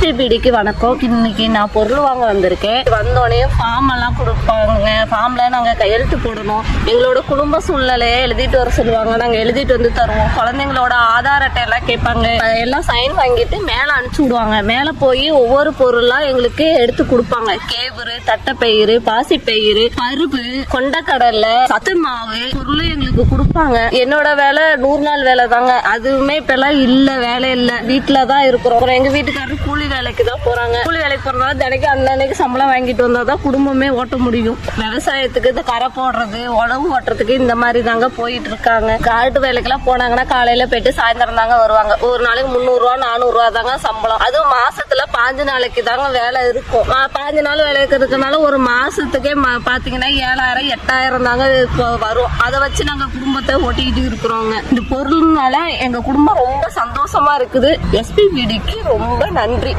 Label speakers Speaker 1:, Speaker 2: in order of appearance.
Speaker 1: எஸ்பிபிடிக்கு வணக்கம். இன்னைக்கு நான் பொருள் வாங்க வந்திருக்கேன். வந்தோடனே ஃபார்ம் எல்லாம் கொடுப்பாங்க. ஃபார்ம்ல நாங்க கையெழுத்து போடணும். எங்களோட குடும்ப சூழ்நிலையை எழுதிட்டு வர சொல்லுவாங்க. நாங்க எழுதிட்டு வந்து தருவோம். குழந்தைங்களோட ஆதார் அட்டை எல்லாம் கேட்பாங்க. எல்லாம் சைன் வாங்கிட்டு மேல அனுப்பிச்சு விடுவாங்க. மேல போய் ஒவ்வொரு பொருளா எங்களுக்கு எடுத்து கொடுப்பாங்க. கேவுரு, தட்டைப்பயிறு, பாசிப்பயிறு, பருப்பு, கொண்டக்கடலை, சத்து மாவு பொருளும் எங்களுக்கு கொடுப்பாங்க. என்னோட வேலை 100 நாள் வேலை தாங்க. அதுவுமே இப்ப எல்லாம் இல்ல, வேலை இல்ல, வீட்டுலதான் இருக்கிறோம். எங்க வீட்டுக்காரரு கூலி வேலைக்கு தான் போறாங்க. கூலி வேலைக்கு போறதுனால தினைக்கு அன்னன்னைக்கு சம்பளம் வாங்கிட்டு வந்தாதான் குடும்பமே ஓட்ட முடியும். விவசாயத்துக்கு இந்த கரை போடுறது, உழவு ஓட்டுறதுக்கு இந்த மாதிரி தாங்க போயிட்டு இருக்காங்க. காட்டு வேலைக்கு எல்லாம் போனாங்கன்னா காலையில போயிட்டு சாயந்தரம் தாங்க வருவாங்க. ஒரு நாளைக்கு 300 ரூபா 400 ரூபா தாங்க சம்பளம். அதுவும் மாசத்துல 5 நாளைக்கு தாங்க வேலை இருக்கும். 5 நாள் வேலை இருக்கிறதுனால ஒரு மாசத்துக்கே பாத்தீங்கன்னா 7000 8000 தாங்க வரும். அதை வச்சு நாங்க குடும்பத்தை ஓட்டிக்கிட்டு இருக்கிறோங்க. இந்த பொருள்னால எங்க குடும்பம் ரொம்ப சந்தோஷமா இருக்குது. எஸ்பிபிடிக்கு ரொம்ப நன்றி.